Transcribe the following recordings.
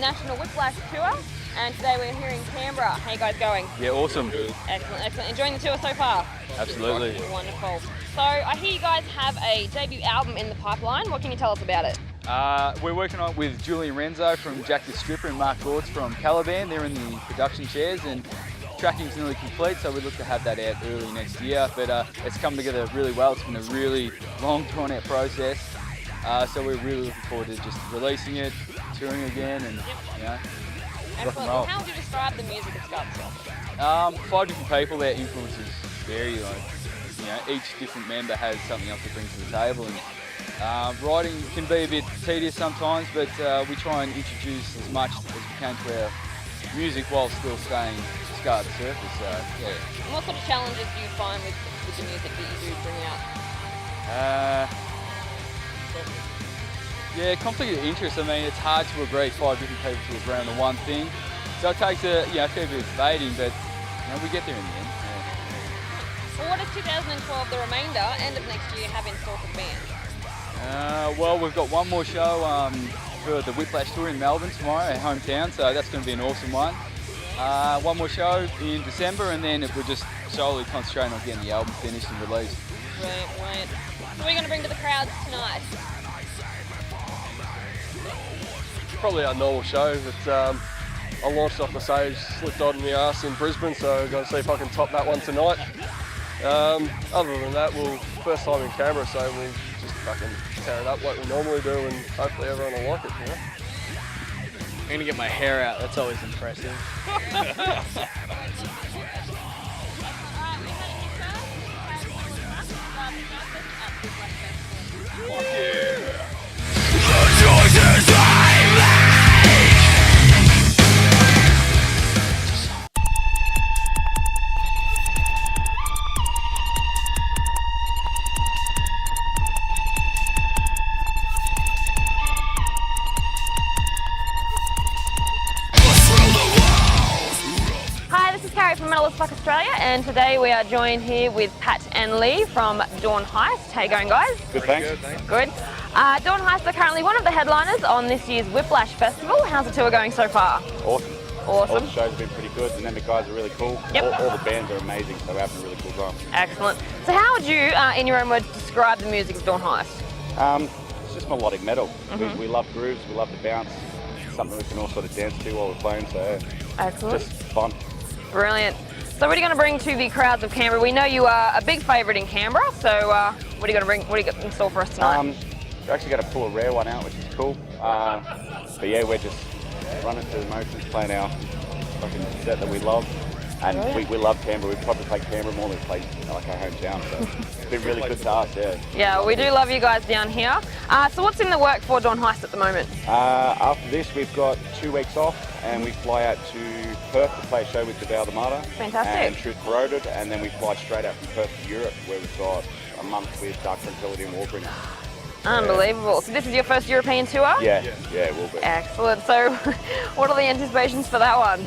National Whiplash Tour, and today we're here in Canberra. How you guys going? Yeah, awesome. Excellent, excellent. Enjoying the tour so far? Absolutely. Wonderful. So I hear you guys have a debut album in the pipeline. What can you tell us about it? We're working on it with Julian Renzo from Jack the Stripper and Mark Gortz from Caliban. They're in the production chairs, and tracking's nearly complete, so we look to have that out early next year. But it's come together really well. It's been a really long, drawn-out process. So we're really looking forward to just releasing it, touring again, and you know, excellent. Well, how would you describe the music of Scarlet? 5 different people. Their influences vary. Like, you know, each different member has something else to bring to the table, and writing can be a bit tedious sometimes, but we try and introduce as much as we can to our music while still staying scarred the surface. So yeah. And what sort of challenges do you find with the music that you do bring out? Yeah, conflict of interest. I mean, it's hard to agree 5 different people to agree on the one thing. So it takes a fair bit of debating, but you know, we get there in the end. Yeah. Well, what does 2012, the remainder, end of next year, have in store for the band? Well, we've got one more show for the Whiplash Tour in Melbourne tomorrow, our hometown, so that's going to be an awesome one. One more show in December, and then we're just solely concentrating on getting the album finished and released. Brilliant, brilliant. So what are you going to bring to the crowds tonight? Probably our normal show. It's, I launched off the stage, slipped on the arse in Brisbane, so I've got to see if I can top that one tonight. Other than that, first time in Canberra, so we'll just fucking tear it up like we normally do, and hopefully everyone will like it, you know? I'm gonna get my hair out, that's always impressive. From Australia, and today we are joined here with Pat and Lee from Dawn Heist. How you going, guys? Good, thanks. Good. Dawn Heist are currently one of the headliners on this year's Whiplash Festival. How's the tour going so far? Awesome. Awesome. All the shows have been pretty good. The Mnemic guys are really cool. Yep. All the bands are amazing, so we're having a really cool time. Excellent. So how would you, in your own words, describe the music of Dawn Heist? It's just melodic metal. We love grooves, we love to bounce. It's something we can all sort of dance to while we're playing, so excellent. Just fun. Brilliant. So what are you going to bring to the crowds of Canberra? We know you are a big favourite in Canberra, so what are you going to bring? What do you got in store for us tonight? We're actually going to pull a rare one out, which is cool. But yeah, we're just running through the motions, playing our fucking set that we love. And we love Canberra. We probably play Canberra more than we play like our hometown, so it's been really good to us, yeah. Yeah, we do love you guys down here. So what's in the work for Dawn Heist at the moment? After this, we've got 2 weeks off, and we fly out to Perth to play a show with the Mata. Fantastic. And Truth Corroded, and then we fly straight out from Perth to Europe, where we've got a month with Dark Tranquility and Warbringer. Unbelievable. So this is your first European tour? Yeah, it will be. Excellent. So what are the anticipations for that one?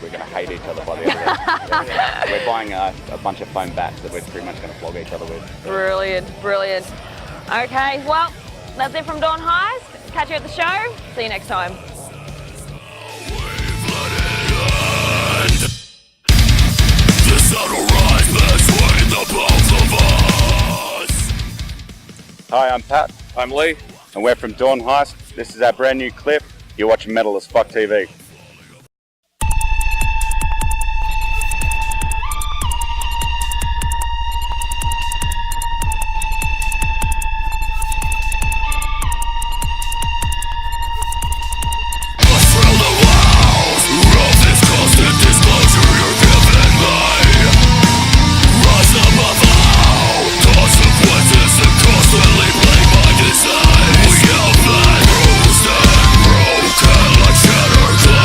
We're going to hate each other by the end of it. We're buying a bunch of foam bats that we're pretty much going to flog each other with. Brilliant, brilliant. Okay, well, that's it from Dawn Heist. Catch you at the show. See you next time. Hi, I'm Pat. I'm Lee. And we're from Dawn Heist. This is our brand new clip. You're watching Metal as Fuck TV. We have been bruised and broken like shattered glass.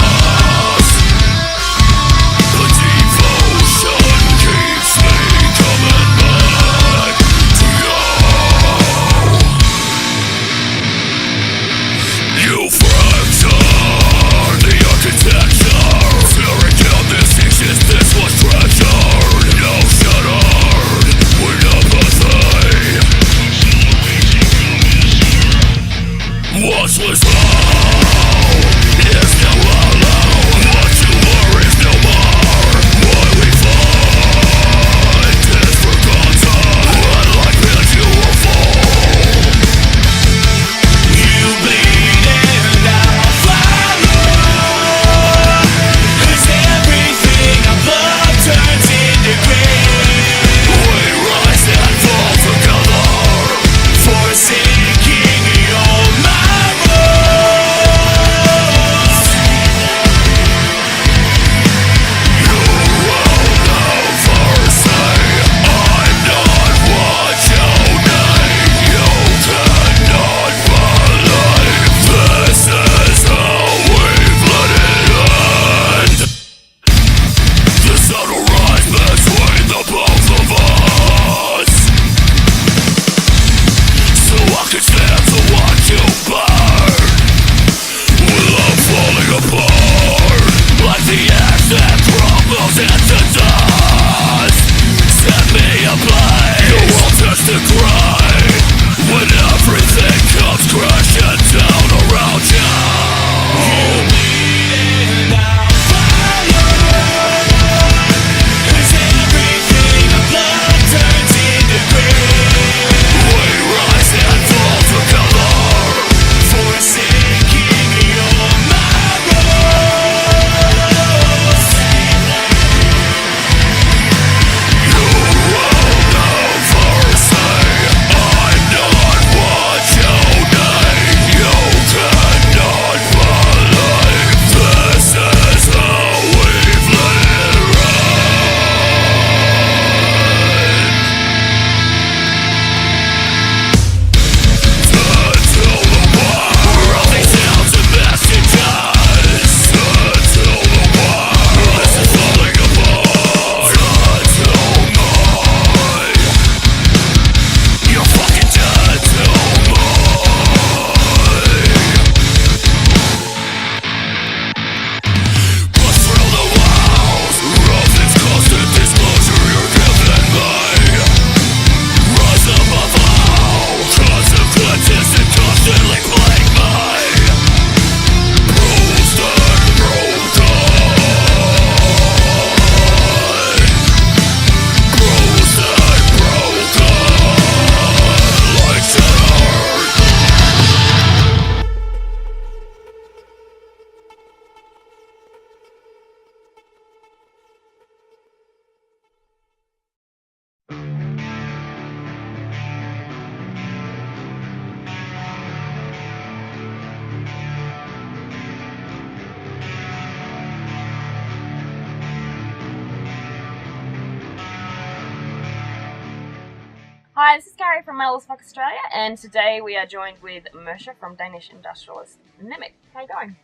Hi, this is Carrie from Metalist Fuck Australia, and today we are joined with Mersha from Danish industrialist Mnemic. How you going?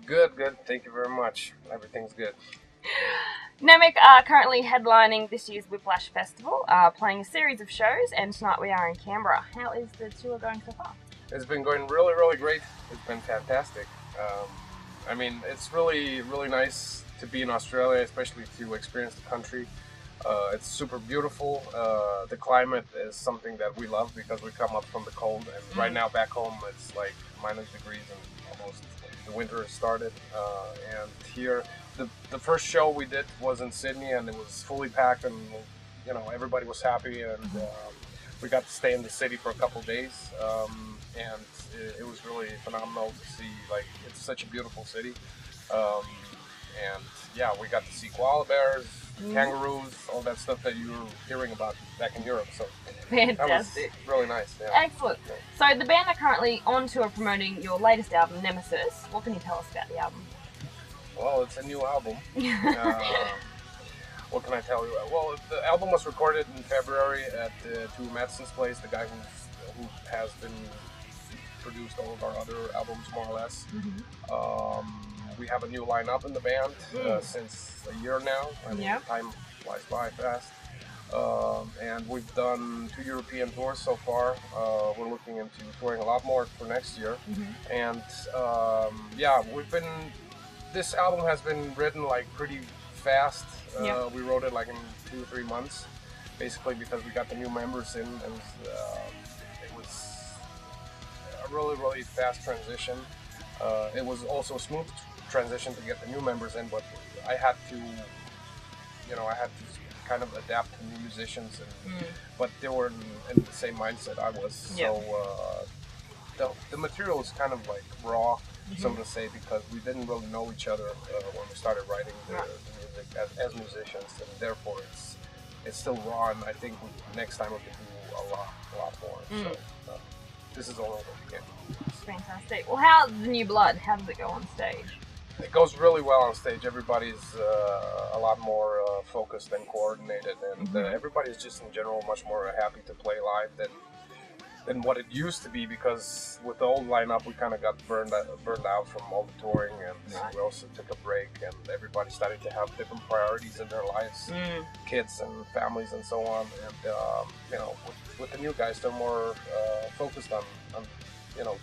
Good, good. Thank you very much. Everything's good. Mnemic are currently headlining this year's Whiplash Festival, playing a series of shows, and tonight we are in Canberra. How is the tour going so far? It's been going really, really great. It's been fantastic. I mean, it's really, really nice to be in Australia, especially to experience the country. It's super beautiful. The climate is something that we love because we come up from the cold, and right now back home it's like -degrees and almost the winter has started. And here, the first show we did was in Sydney, and it was fully packed, and you know, everybody was happy, and we got to stay in the city for a couple days, and it was really phenomenal to see. Like, it's such a beautiful city, and yeah, we got to see koala bears, kangaroos, all that stuff that you were hearing about back in Europe. So Fantastic. that was really nice. Yeah. Excellent. So the band are currently on tour promoting your latest album, Nemesis. What can you tell us about the album? Well, it's a new album. What can I tell you? Well, the album was recorded in February at Two Madsen's place, the guy who has been produced all of our other albums, more or less. We have a new lineup in the band since a year now. I mean, time flies by fast. And we've done 2 European tours so far. We're looking into touring a lot more for next year. And yeah, this album has been written like pretty fast. We wrote it like in 2 or 3 months, basically because we got the new members in, and it was a really, really fast transition. It was also a smooth transition to get the new members in, but I had to kind of adapt to new musicians, and but they were in the same mindset I was. So the material is kind of like raw, so to say, because we didn't really know each other when we started writing the music as musicians, and therefore it's still raw. And I think next time we can do a lot more. So this is all over again. Fantastic. Well, how's the new blood? How does it go on stage? It goes really well on stage. Everybody's a lot more focused and coordinated, and everybody's just in general much more happy to play live than what it used to be, because with the old lineup we kind of got burned out from all the touring, and we also took a break, and everybody started to have different priorities in their lives, kids and families and so on. And you know, with the new guys, they're more focused on you know,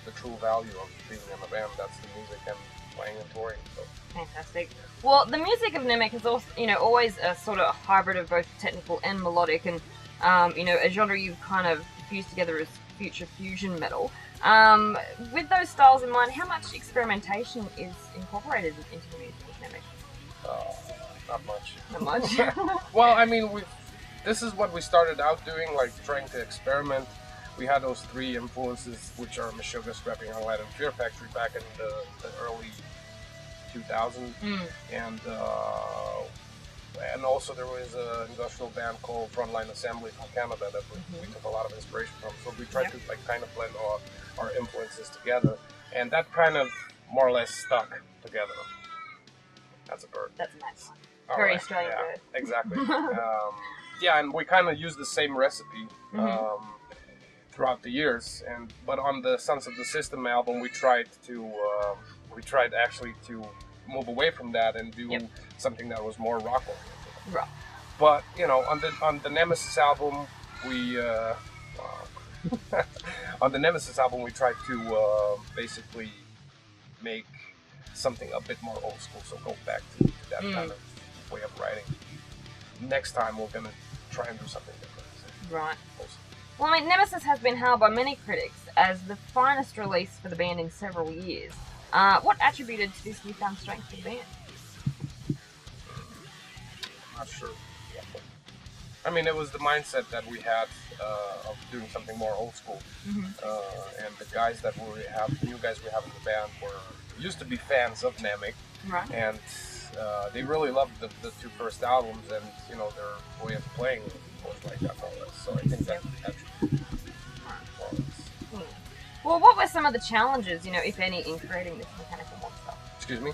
the true value of being in a band. That's the music and playing and touring. So. Fantastic. Well, the music of Mnemic is also, you know, always a sort of hybrid of both technical and melodic, and you know, a genre you've kind of fused together as future fusion metal. With those styles in mind, how much experimentation is incorporated into the music of Mnemic? Not much. Not much. Well, I mean, this is what we started out doing, like trying to experiment. We had those 3 influences, which are Meshuggah, Scrapping Highlight, and Fear Factory back in the early 2000s, and also there was an industrial band called Frontline Assembly from Canada that we took a lot of inspiration from. So we tried to like kind of blend our influences together, and that kind of more or less stuck together. That's a bird. That's nice. All Very right. Australian bird. Exactly. Yeah, and we kind of used the same recipe throughout the years, but on the Sons of the System album, we tried actually to move away from that and do something that was more rock oriented. Right. But you know, on the Nemesis album, we tried to basically make something a bit more old school, so go back to that kind of way of writing. Next time we're gonna try and do something different. Right. Well, I mean, Nemesis has been hailed by many critics as the finest release for the band in several years. What attributed to this newfound strength for the band? Not sure. I mean, it was the mindset that we had of doing something more old school, and the guys that the new guys we have in the band used to be fans of Mnemic, and they really loved the 2 first albums, and you know, their way of playing was like that more or less. So I think that Well, what were some of the challenges, you know, if any, in creating this mechanical monster? Excuse me?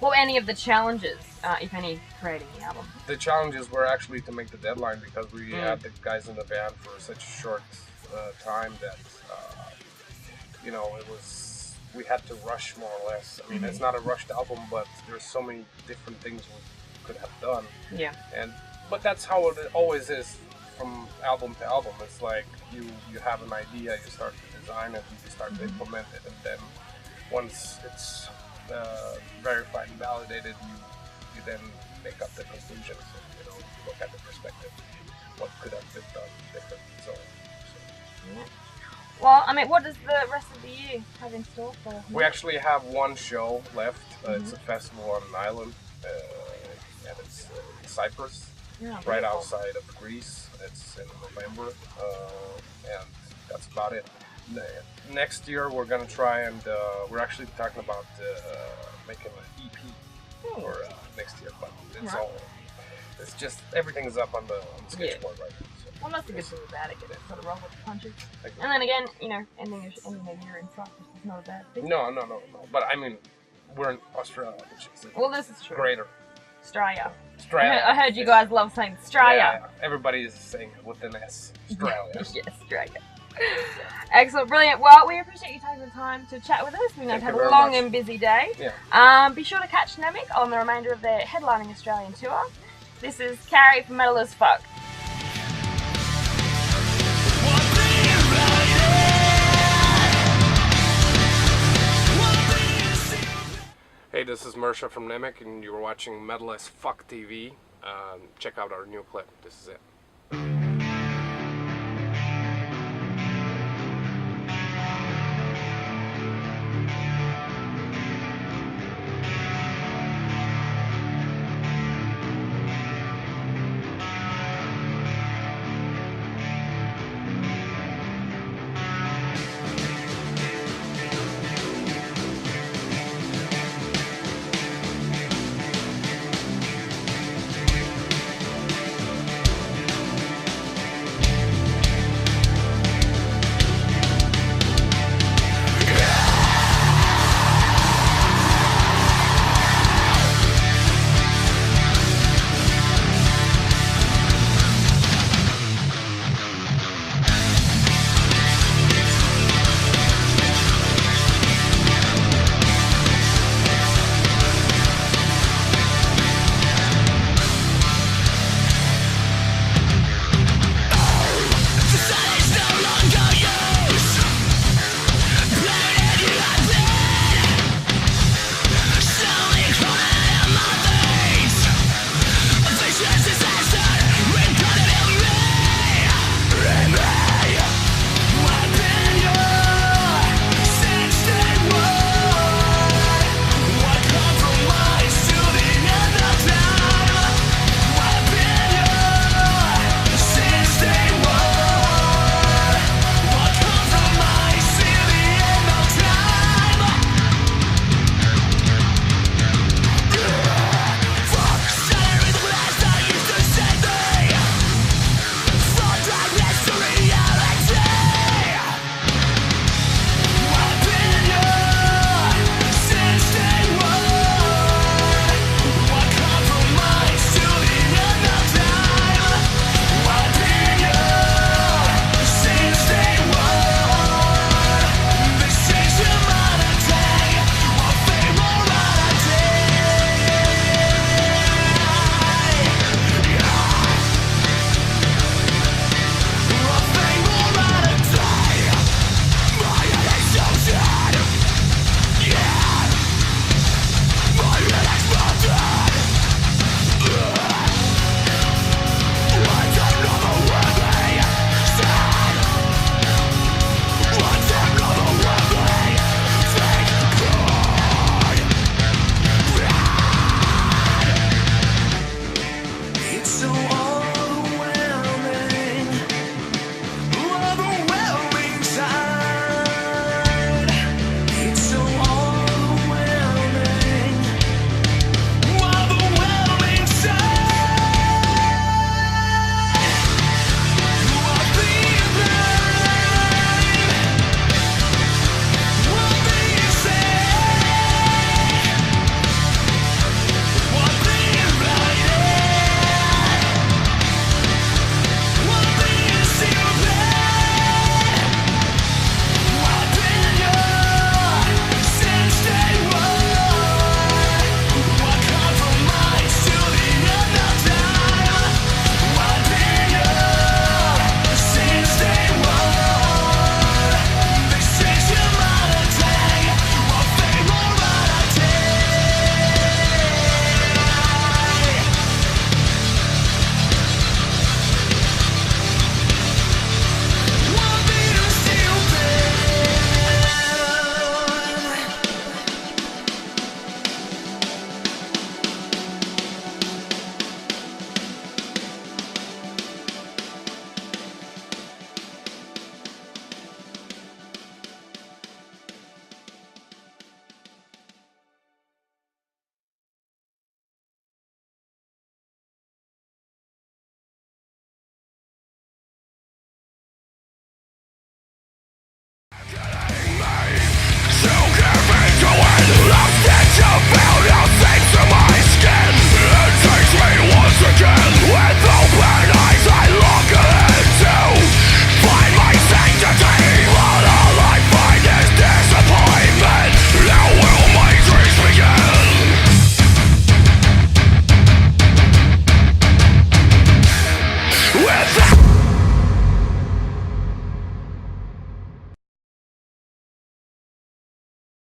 What were any of the challenges, if any, creating the album? The challenges were actually to make the deadline because we had the guys in the band for such a short time that you know, we had to rush more or less. I mean, it's not a rushed album, but there's so many different things we could have done. Yeah. But that's how it always is from album to album. It's like you have an idea, you start to design it, you start to implement it, and then once it's verified and validated, you then make up the conclusions. And, you know, you look at the perspective, what could have been done different. So. Yeah. Well, I mean, what does the rest of the year have in store for us? We actually have one show left. It's a festival on an island, and it's in Cyprus, right outside of Greece. It's in November, and that's about it. Next year, we're gonna try and we're actually talking about making an EP for next year, but it's just everything is up on the sketchboard right now. So. Well, that's a good thing about it, get it sort of roll with the punches. And then again, you know, ending a year in Cyprus is not a bad thing. No. But I mean, we're in Australia, which is this is true. greater. Australia. Australia. I heard you guys love saying Australia. Yeah, everybody is saying it with an S. Australia. Yes, Australia. Excellent, brilliant. Well, we appreciate you taking the time to chat with us. We know you've had a long and busy day. Yeah. Be sure to catch Mnemic on the remainder of their headlining Australian tour. This is Carrie from Metal as Fuck. Hey, this is Mersha from Mnemic, and you were watching Metal as Fuck TV. Check out our new clip. This is it.